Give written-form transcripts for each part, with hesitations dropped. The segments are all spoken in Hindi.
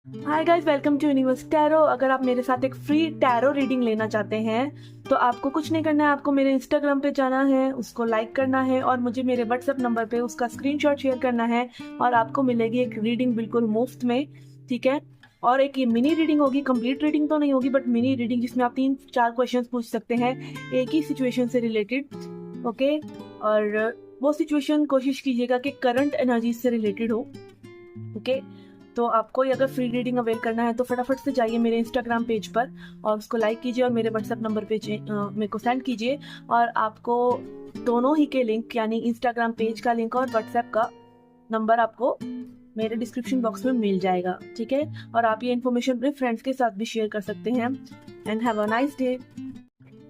Hi guys, welcome to universe tarot. अगर आप मेरे साथ एक फ्री टैरो रीडिंग लेना चाहते हैं तो आपको कुछ नहीं करना है। आपको मेरे इंस्टाग्राम पे जाना है, उसको लाइक करना है और मुझे मेरे व्हाट्सएप नंबर पे उसका स्क्रीनशॉट शेयर करना है और आपको मिलेगी एक रीडिंग बिल्कुल मुफ्त में। ठीक है। और एक ये मिनी रीडिंग होगी, कंप्लीट रीडिंग तो नहीं होगी बट मिनी रीडिंग, जिसमें आप 3-4 क्वेश्चंस पूछ सकते हैं एक ही सिचुएशन से रिलेटेड। ओके। और वो सिचुएशन कोशिश कीजिएगा कि करंट एनर्जी से रिलेटेड हो। ओके। तो आपको अगर फ्री रीडिंग अवेल करना है तो फटाफट से जाइए मेरे इंस्टाग्राम पेज पर और उसको लाइक कीजिए और मेरे व्हाट्सएप नंबर पे मेरे को सेंड कीजिए। और आपको दोनों ही के लिंक, यानी इंस्टाग्राम पेज का लिंक और व्हाट्सएप का नंबर, आपको मेरे डिस्क्रिप्शन बॉक्स में मिल जाएगा। ठीक है। और आप ये इन्फॉर्मेशन अपने फ्रेंड्स के साथ भी शेयर कर सकते हैं। And have a nice day.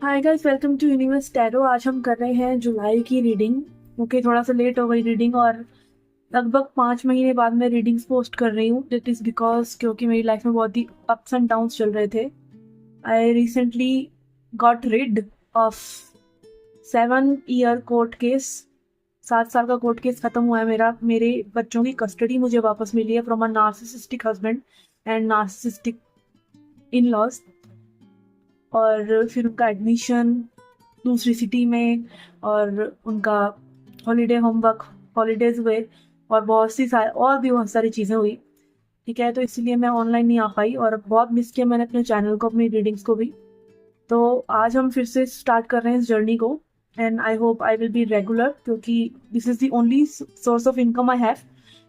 Hi guys, welcome to universe tarot. आज हम कर रहे हैं जुलाई की रीडिंग। ओके, थोड़ा सा लेट हो गई रीडिंग और लगभग 5 महीने बाद मैं रीडिंग्स पोस्ट कर रही हूँ। दिट इज़ बिकॉज क्योंकि मेरी लाइफ में बहुत ही अप्स एंड डाउन्स चल रहे थे। I recently got rid of 7 year court case. 7 साल का कोर्ट केस खत्म हुआ है मेरा। मेरे बच्चों की कस्टडी मुझे वापस मिली है from a narcissistic husband and narcissistic in laws. और फिर उनका एडमिशन दूसरी सिटी में और उनका हॉलीडे होमवर्क, हॉलीडेज हुए और बहुत सारी चीज़ें हुई। ठीक है। तो इसलिए मैं ऑनलाइन नहीं आ पाई और बहुत मिस किया मैंने अपने चैनल को, अपनी रीडिंग्स को भी। तो आज हम फिर से स्टार्ट कर रहे हैं इस जर्नी को। And I hope I will be regular, क्योंकि this is the only source of income I have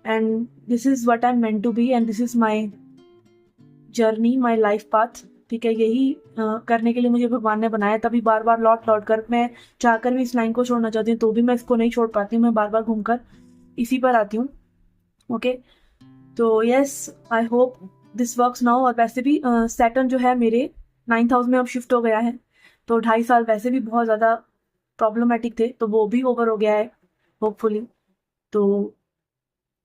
and this is what I am meant to be and this is my journey, my life path. ठीक है। यही करने के लिए मुझे भगवान ने बनाया। तभी बार बार लौट लौट कर, मैं चाहकर भी इस लाइन को छोड़ना चाहती हूँ तो भी मैं इसको नहीं छोड़ पाती हूँ। मैं बार बार घूमकर इसी पर आती हूँ। ओके। तो yes, I hope this works now. और वैसे भी सैटर्न जो है मेरे 9th हाउस में अब शिफ्ट हो गया है। तो 2.5 साल वैसे भी बहुत ज़्यादा प्रॉब्लमेटिक थे, तो वो भी ओवर हो गया है होपफुली। तो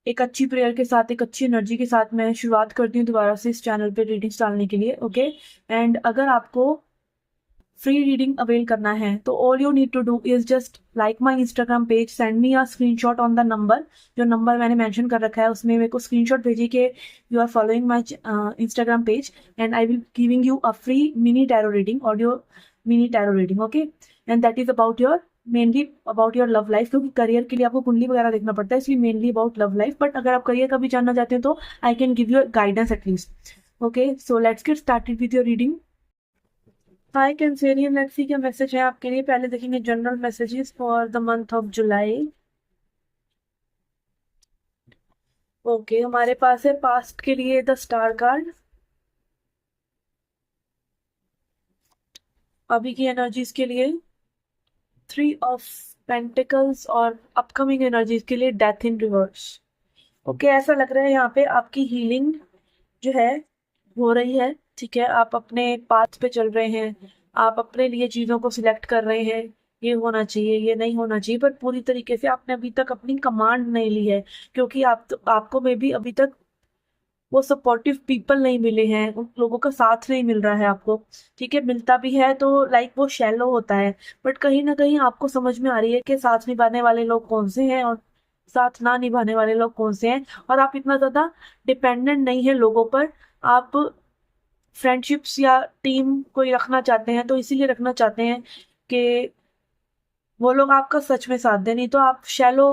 एक अच्छी प्रेयर के साथ, एक अच्छी एनर्जी के साथ मैं शुरुआत करती हूँ दोबारा से इस चैनल पे रीडिंग्स डालने के लिए। ओके। एंड अगर आपको फ्री रीडिंग अवेल करना है तो all you need to do is just like my Instagram page, send me a screenshot on the number. जो नंबर मैंने मेंशन कर रखा है उसमें मेरे को स्क्रीनशॉट भेजिए कि you are following my Instagram page and I will giving you a free mini tarot reading, audio mini tarot reading. Okay. And that is about your, mainly about your love life, क्योंकि करियर के लिए आपको कुंडली वगैरह देखना पड़ता है, इसलिए mainly about love life. But अगर आप करियर का भी जानना चाहते हैं तो I can give you guidance at least. Okay, so let's get started with your reading. Hi Cancerian, let's see क्या मैसेज है आपके लिए। पहले देखेंगे general messages for the month of July. Okay, हमारे पास है पास्ट के लिए द स्टार कार्ड, अभी की एनर्जीज के लिए 3 ऑफ पेंटिकल्स और अपकमिंग एनर्जीज के लिए डेथ इन रिवर्स। ओके, ऐसा लग रहा है यहाँ पे आपकी हीलिंग जो है हो रही है। ठीक है। आप अपने पाथ पे चल रहे हैं, आप अपने लिए चीज़ों को सिलेक्ट कर रहे हैं, ये होना चाहिए, ये नहीं होना चाहिए, पर पूरी तरीके से आपने अभी तक अपनी कमांड नहीं ली है, क्योंकि आपको में भी अभी तक वो सपोर्टिव पीपल नहीं मिले हैं, उन लोगों का साथ नहीं मिल रहा है आपको। ठीक है। मिलता भी है तो लाइक वो शैलो होता है। बट कहीं ना कहीं आपको समझ में आ रही है कि साथ निभाने वाले लोग कौन से हैं और साथ ना निभाने वाले लोग कौन से हैं। और आप इतना ज्यादा डिपेंडेंट नहीं है लोगों पर। आप फ्रेंडशिप्स या टीम कोई रखना चाहते हैं तो इसीलिए रखना चाहते हैं कि वो लोग आपका सच में साथ दें, नहीं तो आप शैलो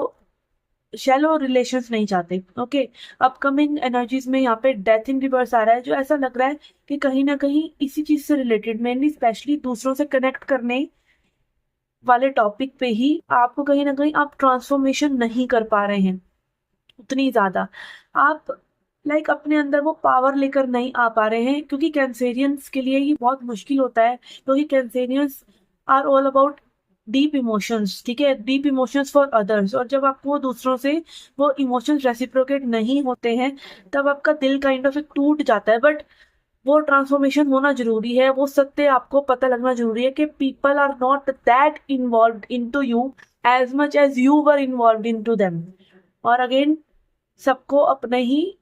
शैलो रिलेशंस नहीं चाहते। ओके। अपकमिंग एनर्जीज में यहाँ पे डेथ इन रिवर्स आ रहा है, जो ऐसा लग रहा है कि कहीं ना कहीं इसी चीज से रिलेटेड, मेनली स्पेशली दूसरों से कनेक्ट करने वाले टॉपिक पे ही आपको कहीं ना कहीं आप ट्रांसफॉर्मेशन नहीं कर पा रहे हैं उतनी ज्यादा। आप लाइक अपने अंदर वो पावर लेकर नहीं आ पा रहे हैं, क्योंकि कैंसेरियंस के लिए ये बहुत मुश्किल होता है, क्योंकि Cancerians are all about deep emotions. ठीक है। Deep emotions for others. और जब आपको दूसरों से वो इमोशंस रेसिप्रोकेट नहीं होते हैं तब आपका दिल काइंड ऑफ एक टूट जाता है। बट वो ट्रांसफॉर्मेशन होना जरूरी है, वो सत्य आपको पता लगना जरूरी है कि people are not that involve in to you as much as you were involve in to them. और अगेन, सबको अपने ही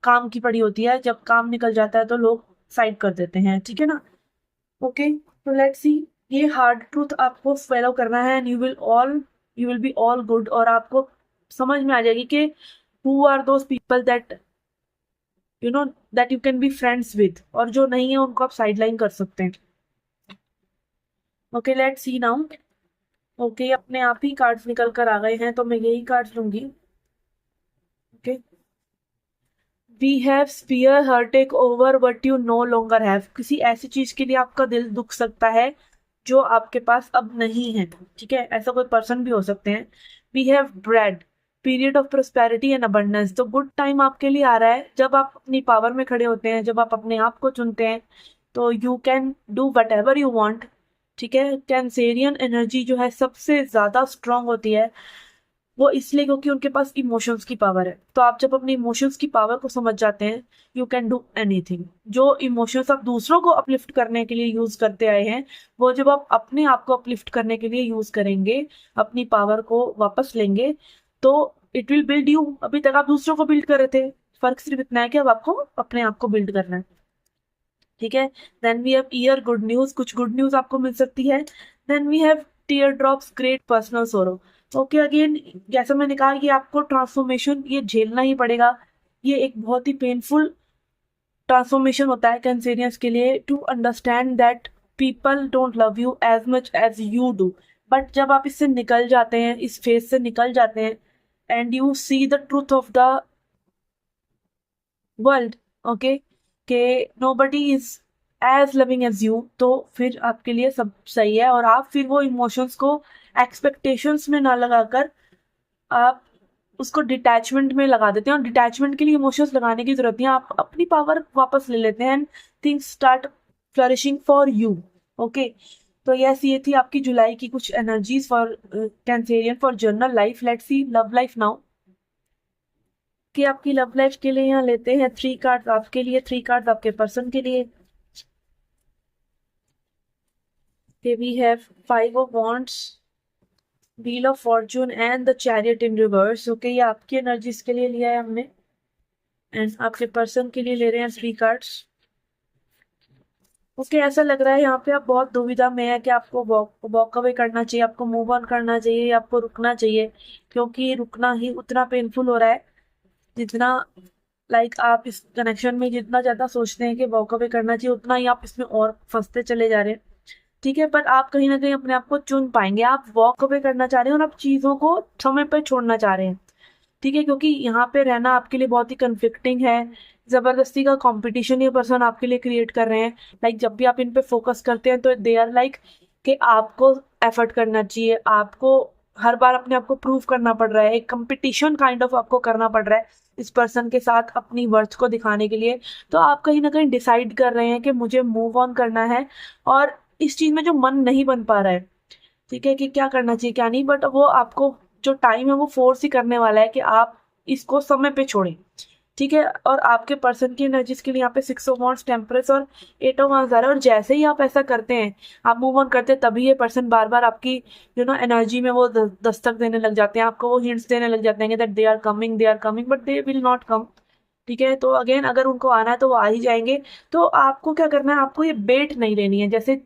काम की पड़ी होती है, जब काम निकल जाता है तो लोग साइड कर देते हैं। ठीक है ना। ओके। तो लेट्स सी, ये हार्ड ट्रूथ आपको फॉलो करना है and you will be all good. और आपको समझ में आ जाएगी कि who are those people that you know that you can be friends with, और जो नहीं है उनको आप साइडलाइन कर सकते हैं। Okay, let's see now. Okay, अपने आप ही कार्ड्स निकल कर आ गए हैं, तो मैं यही कार्ड्स लूंगी। Okay, we have spear her take over what you no longer have. किसी ऐसी चीज के लिए आपका दिल दुख सकता है जो आपके पास अब नहीं है, ठीक है, ऐसा कोई पर्सन भी हो सकते हैं। We have bread period of prosperity and abundance. तो गुड टाइम आपके लिए आ रहा है जब आप अपनी पावर में खड़े होते हैं, जब आप अपने आप को चुनते हैं, तो you can do what ever you want, ठीक है। कैंसेरियन एनर्जी जो है सबसे ज्यादा स्ट्रांग होती है, वो इसलिए क्योंकि उनके पास इमोशंस की पावर है। तो आप जब अपने इमोशंस की पावर को समझ जाते हैं, यू कैन डू एनीथिंग। जो इमोशंस आप दूसरों को अपलिफ्ट करने के लिए यूज करते आए हैं, वो जब आप अपने आप को अपलिफ्ट करने के लिए यूज करेंगे, अपनी पावर को वापस लेंगे, तो इट विल बिल्ड यू। अभी तक आप दूसरों को बिल्ड कर रहे थे, फर्क सिर्फ इतना है कि अब आपको अपने आप को बिल्ड करना है, ठीक है। Then we have here good news, कुछ गुड न्यूज आपको मिल सकती है। Then we have tear drops great personal sorrow. Okay, again जैसा मैंने कहा, ये आपको ट्रांसफॉर्मेशन ये झेलना ही पड़ेगा। ये एक बहुत ही पेनफुल ट्रांसफॉर्मेशन होता है कैंसेरियंस के लिए, to understand that people don't love you as much as you do. But जब आप इससे निकल जाते हैं, इस फेज से निकल जाते हैं, and you see the truth of the world, okay, के nobody is as loving as you, तो फिर आपके लिए सब सही है। और आप फिर वो इमोशंस को एक्सपेक्टेशंस में ना लगाकर आप उसको डिटैचमेंट में लगा देते हैं, और डिटैचमेंट के लिए इमोशंस लगाने की जरूरत नहीं है। आप अपनी पावर वापस ले लेते हैं and things start flourishing for you. Okay, तो यस, ये थी आपकी जुलाई की कुछ energies for Cancerian for journal life. Let's see love life now, कि आपकी लव लाइफ के लिए यहाँ लेते हैं 3 कार्ड आपके लिए, 3 कार्ड आपके पर्सन के लिए। We have 5 of wands, wheel of fortune and the chariot in reverse. Okay, ये आपकी एनर्जीज के लिए लिया है हमने, एंड आपके पर्सन के लिए ले रहे हैं 3 कार्ड्स। ओके, ऐसा लग रहा है यहाँ पे आप बहुत दुविधा में है कि आपको वॉक अवे करना चाहिए, आपको मूव ऑन करना चाहिए, या आपको रुकना चाहिए, क्योंकि रुकना ही उतना पेनफुल हो रहा है जितना आप इस कनेक्शन में जितना ज्यादा सोचते हैं कि वॉक अवे करना चाहिए, उतना ही आप इसमें और फंसते चले जा रहे हैं, ठीक है। पर आप कहीं ना कहीं अपने आप को चुन पाएंगे। आप वॉक अवे करना चाह रहे हैं और आप चीजों को समय पर छोड़ना चाह रहे हैं, ठीक है, क्योंकि यहाँ पे रहना आपके लिए बहुत ही कन्फ्लिक्टिंग है। जबरदस्ती का कंपटीशन ये पर्सन आपके लिए क्रिएट कर रहे हैं। जब भी आप इन पे फोकस करते हैं, तो दे आर कि आपको एफर्ट करना चाहिए, आपको हर बार अपने आप को प्रूव करना पड़ रहा है, एक कंपटीशन काइंड ऑफ आपको करना पड़ रहा है इस पर्सन के साथ अपनी वर्थ को दिखाने के लिए। तो आप कहीं ना कहीं डिसाइड कर रहे हैं कि मुझे मूव ऑन करना है, और इस चीज में जो मन नहीं बन पा रहा है, ठीक है, कि क्या करना चाहिए क्या नहीं, बट वो आपको जो टाइम है वो फोर्स ही करने वाला है कि आप इसको समय पे छोड़ें, ठीक है। और आपके पर्सन की एनर्जीज के लिए यहाँ पे 6 ऑफ वांड्स, टेम्परेस और 8 ऑफ वांड्स आ रहा है। और जैसे ही आप ऐसा करते हैं, आप मूव ऑन करते हैं, तभी ये पर्सन बार बार आपकी एनर्जी में वो दस्तक देने लग जाते हैं, आपको वो हिंट्स देने लग जाते हैं that they are coming but they will not come, ठीक है। तो अगेन अगर उनको आना है तो वो आ ही जाएंगे। तो आपको क्या करना है, आपको ये बेट नहीं लेनी है। जैसे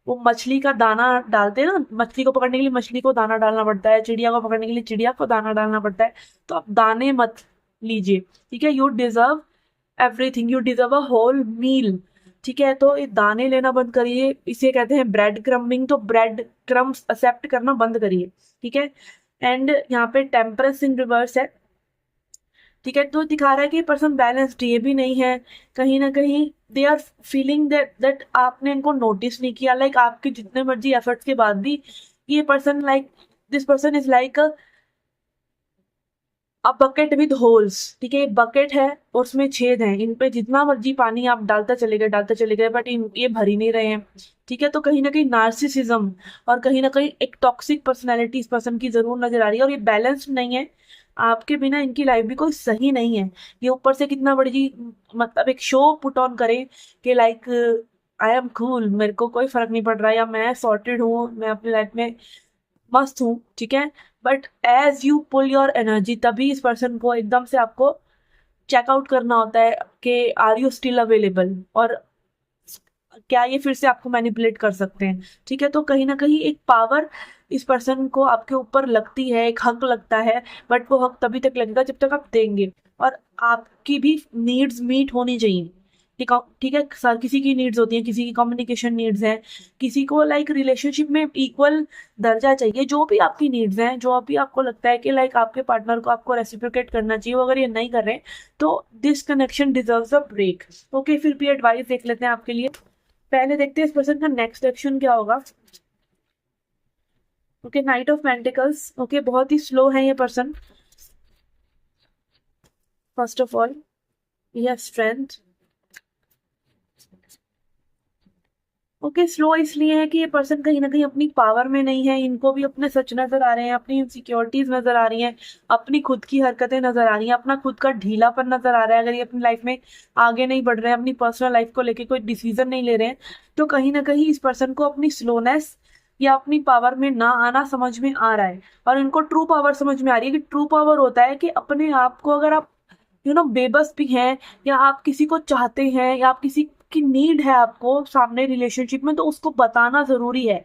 वो मछली का दाना डालते हैं ना, मछली को पकड़ने के लिए मछली को दाना डालना पड़ता है, चिड़िया को पकड़ने के लिए चिड़िया को दाना डालना पड़ता है। तो आप दाने मत लीजिए, ठीक है। You deserve everything, you deserve a whole meal, ठीक है। तो ये दाने लेना बंद करिए, इसे कहते हैं ब्रेड क्रम्बिंग। तो ब्रेड क्रम्स एक्सेप्ट करना बंद करिए, ठीक है। एंड यहाँ पे टेम्परेंस इन रिवर्स है, ठीक है। तो दिखा रहा है कि पर्सन बैलेंस्ड ये भी नहीं है, कहीं ना कहीं दे आर फीलिंग दैट आपने इनको नोटिस नहीं किया। आपके जितने मर्जी एफर्ट्स के बाद भी ये person this person is a bucket with holes, ठीक है। एक बकेट है और उसमें छेद हैं, इन पे जितना मर्जी पानी आप डालते चले गए बट ये भर ही नहीं रहे हैं, ठीक है। तो कहीं ना कहीं नार्सिसिज्म और कहीं ना कहीं एक टॉक्सिक पर्सनैलिटी इस पर्सन की जरूर नजर आ रही है, और ये बैलेंस्ड नहीं है। आपके बिना इनकी लाइफ भी कोई सही नहीं है। ये ऊपर से कितना बड़ी एक शो पुट ऑन करे कि आई एम कूल, मेरे को कोई फर्क नहीं पड़ रहा, या मैं सॉर्टेड हूँ, मैं अपनी लाइफ में मस्त हूँ, ठीक है। But as you pull your energy, तभी इस पर्सन को एकदम से आपको चेकआउट करना होता है कि आर यू स्टिल अवेलेबल, और क्या ये फिर से आपको मैनिपुलेट कर सकते हैं, ठीक है। तो कहीं ना कहीं एक पावर इस पर्सन को आपके ऊपर लगती है, एक हक लगता है, बट वो हक तभी तक लगेगा जब तक आप देंगे। और आपकी भी नीड्स मीट होनी चाहिए। ठीक है सर, किसी की नीड्स होती है, किसी की कम्युनिकेशन नीड्स है, किसी को लाइक रिलेशनशिप में इक्वल दर्जा चाहिए। जो भी आपकी नीड्स हैं, जो भी आपको लगता है कि लाइक आपके पार्टनर को आपको रेसिप्रोकेट करना चाहिए, वो अगर ये नहीं कर रहे तो this connection deserves a break. Okay, फिर भी एडवाइस देख लेते हैं आपके लिए। पहले देखते हैं इस पर्सन का नेक्स्ट एक्शन क्या होगा। Okay, knight of pentacles. Okay, बहुत ही स्लो है ये person. First of all we have strength. Okay, slow इसलिए है कि ये पर्सन कहीं ना कहीं अपनी पावर में नहीं है। इनको भी अपने सच नजर आ रहे हैं, अपनी इनसिक्योरिटीज नजर आ रही हैं, अपनी खुद की हरकतें नजर आ रही हैं, अपना खुद का ढीलापन नजर आ रहा है। अगर ये अपनी लाइफ में आगे नहीं बढ़ रहे हैं, अपनी पर्सनल लाइफ को लेके कोई डिसीजन नहीं ले रहे हैं, तो कहीं ना कहीं इस पर्सन को अपनी स्लोनेस या अपनी पावर में ना आना समझ में आ रहा है। और इनको ट्रू पावर समझ में आ रही है कि ट्रू पावर होता है कि अपने आप को, अगर आप बेबस भी हैं, या आप किसी को चाहते हैं, या आप किसी की नीड है आपको सामने रिलेशनशिप में, तो उसको बताना जरूरी है।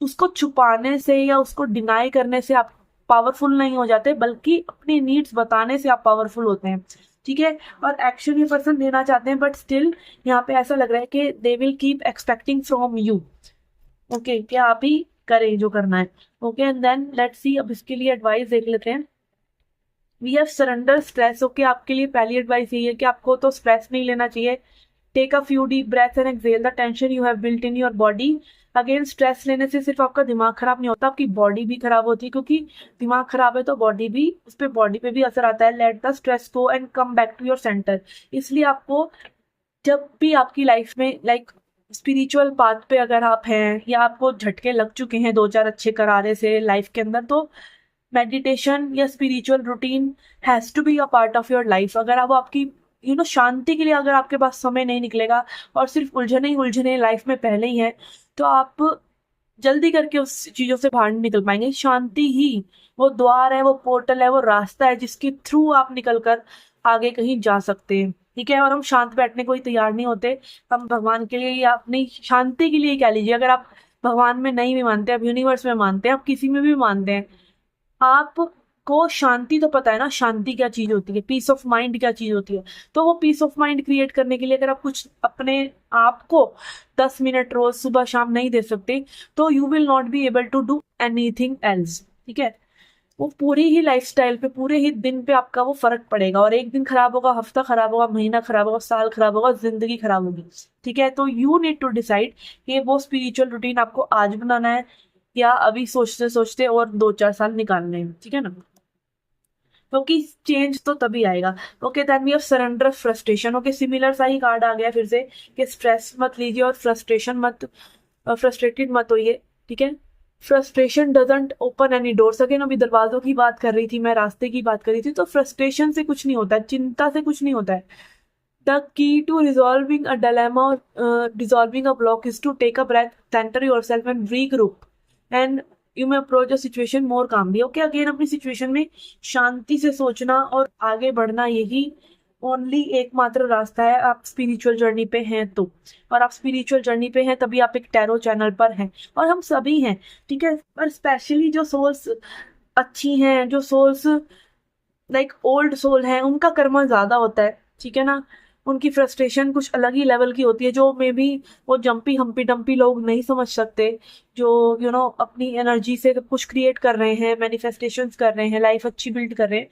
उसको छुपाने से या उसको डिनाई करने से आप पावरफुल नहीं हो जाते, बल्कि अपनी नीड्स बताने से आप पावरफुल होते हैं। ठीक है, और एक्शन ये पर्सन लेना चाहते हैं, बट स्टिल यहाँ पे ऐसा लग रहा है कि they will keep expecting from you. Okay, क्या आप ही करें जो करना है। Okay, and then let's see, अब इसके लिए एडवाइस देख लेते हैं। We have surrender stress. Okay, आपके लिए पहली एडवाइस यही है कि आपको तो स्ट्रेस नहीं लेना चाहिए। Take a few deep breaths and exhale the tension you have built in your body. Again, stress लेने से सिर्फ आपका दिमाग खराब नहीं होता, आपकी बॉडी भी खराब होती है, क्योंकि दिमाग खराब है तो बॉडी भी, उस पर बॉडी पे भी असर आता है। Let the stress go and come back to your centre. इसलिए आपको जब भी आपकी लाइफ में लाइक स्पिरिचुअल पाथ पे अगर आप हैं, या आपको झटके लग चुके हैं दो चार अच्छे करारे से लाइफ के अंदर, तो मेडिटेशन या spiritual routine has to be a part of your life. अगर आप आपकी शांति के लिए अगर आपके पास समय नहीं निकलेगा, और सिर्फ उलझने ही उलझने लाइफ में पहले ही है, तो आप जल्दी करके उस चीजों से बाहर नहीं निकल पाएंगे। शांति ही वो द्वार है, वो पोर्टल है, वो रास्ता है जिसके थ्रू आप निकल कर आगे कहीं जा सकते हैं। ठीक है, और हम शांत बैठने को ही तैयार नहीं होते। हम भगवान के लिए या अपनी शांति के लिए कह लीजिए, अगर आप भगवान में नहीं भी मानते, आप यूनिवर्स में मानते हैं, आप किसी में भी मानते हैं, आपको शांति तो पता है ना, शांति क्या चीज होती है, पीस ऑफ माइंड क्या चीज होती है। तो वो पीस ऑफ माइंड क्रिएट करने के लिए अगर आप कुछ अपने आप को 10 मिनट रोज सुबह शाम नहीं दे सकते, तो you will not be able to do anything else. ठीक है, वो पूरी ही लाइफस्टाइल पे, पूरे ही दिन पे आपका वो फर्क पड़ेगा। और एक दिन खराब होगा, हफ्ता खराब होगा, महीना खराब होगा, साल खराब होगा, जिंदगी खराब होगी। ठीक है, तो यू नीड टू डिसाइड कि वो स्पिरिचुअल रूटीन आपको आज बनाना है, या अभी सोचते सोचते और 2-4 साल निकालने हैं। ठीक है ना, क्योंकि चेंज तो तभी आएगा। Okay, then we have surrender frustration. Okay, similar सा ही कार्ड आ गया फिर से कि स्ट्रेस मत लीजिए और फ्रस्ट्रेटेड मत होइए। ठीक है, frustration doesn't open any doors. Again, अभी दरवाजों की बात कर रही थी मैं, रास्ते की बात कर रही थी, तो फ्रस्ट्रेशन से कुछ नहीं होता है, चिंता से कुछ नहीं होता है। The key to resolving a dilemma, dissolving a block is to take a breath, centre yourself and regroup, and you may approach the situation more calmly. Okay, again अपनी सिचुएशन में शांति से सोचना और आगे बढ़ना, यही ओनली एकमात्र रास्ता है। आप स्पिरिचुअल जर्नी पे हैं तो, और आप स्पिरिचुअल जर्नी पे हैं तभी आप एक टैरो चैनल पर हैं, और हम सभी हैं। ठीक है, पर स्पेशली जो सोल्स अच्छी हैं, जो सोल्स लाइक ओल्ड सोल हैं, उनका कर्मा ज्यादा होता है। ठीक है ना, उनकी फ्रस्ट्रेशन कुछ अलग ही लेवल की होती है, जो मे बी वो जंपी हम्पी डंपी लोग नहीं समझ सकते, जो अपनी एनर्जी से कुछ क्रिएट कर रहे हैं, मैनिफेस्टेशंस कर रहे हैं, लाइफ अच्छी बिल्ड कर रहे हैं।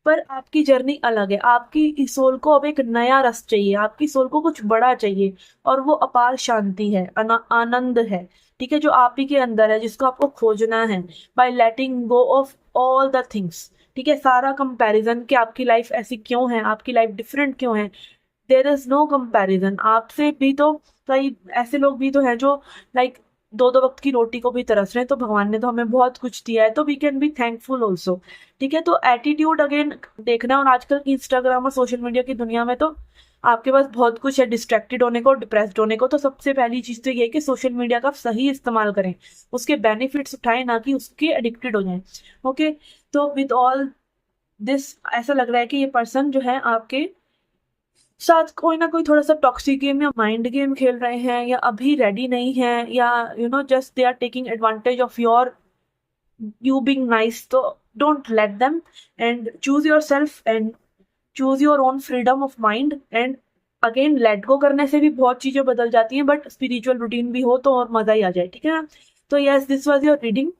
पर आपकी जर्नी अलग है, आपकी सोल को अब एक नया रस चाहिए, आपकी सोल को कुछ बड़ा चाहिए, और वो अपार शांति है, आनंद है। ठीक है, जो आप ही के अंदर है, जिसको आपको खोजना है by letting go of all the things. ठीक है, सारा कंपैरिजन कि आपकी लाइफ ऐसी क्यों है, आपकी लाइफ डिफरेंट क्यों है, देर इज नो कंपैरिजन। आपसे भी तो कई ऐसे लोग भी तो हैं जो लाइक दो दो वक्त की रोटी को भी तरस रहे हैं, तो भगवान ने तो हमें बहुत कुछ दिया है, तो we can be thankful also. ठीक है, तो एटीट्यूड अगेन देखना। और आजकल की इंस्टाग्राम और सोशल मीडिया की दुनिया में तो आपके पास बहुत कुछ है डिस्ट्रैक्टेड होने को, डिप्रेस्ड होने को। तो सबसे पहली चीज तो ये है कि सोशल मीडिया का सही इस्तेमाल करें, उसके बेनिफिट्स उठाएं, ना कि उसके एडिक्टेड हो जाएं। ओके, तो विद ऑल दिस ऐसा लग रहा है कि ये पर्सन जो है आपके साथ कोई ना कोई थोड़ा सा टॉक्सिक गेम या माइंड गेम खेल रहे हैं, या अभी रेडी नहीं है, या just they are taking advantage of your you being nice. So don't let them, and choose yourself and choose your own freedom of mind and again let go करने से भी बहुत चीजें बदल जाती हैं, बट स्पिरिचुअल रूटीन भी हो तो और मजा ही आ जाए, ठीक है ना। तो yes, this was your reading,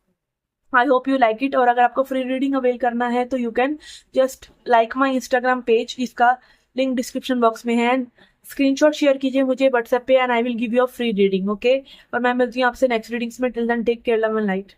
I hope you like it. और अगर आपको फ्री रीडिंग अवेल करना है तो you can just like my Instagram page, इसका लिंक डिस्क्रिप्शन बॉक्स में है, एंड स्क्रीनशॉट शेयर कीजिए मुझे व्हाट्सएप पे and I will give you a free reading, okay. और मैं मिलती हूँ आपसे नेक्स्ट रीडिंग्स में। Till then take care, love and light.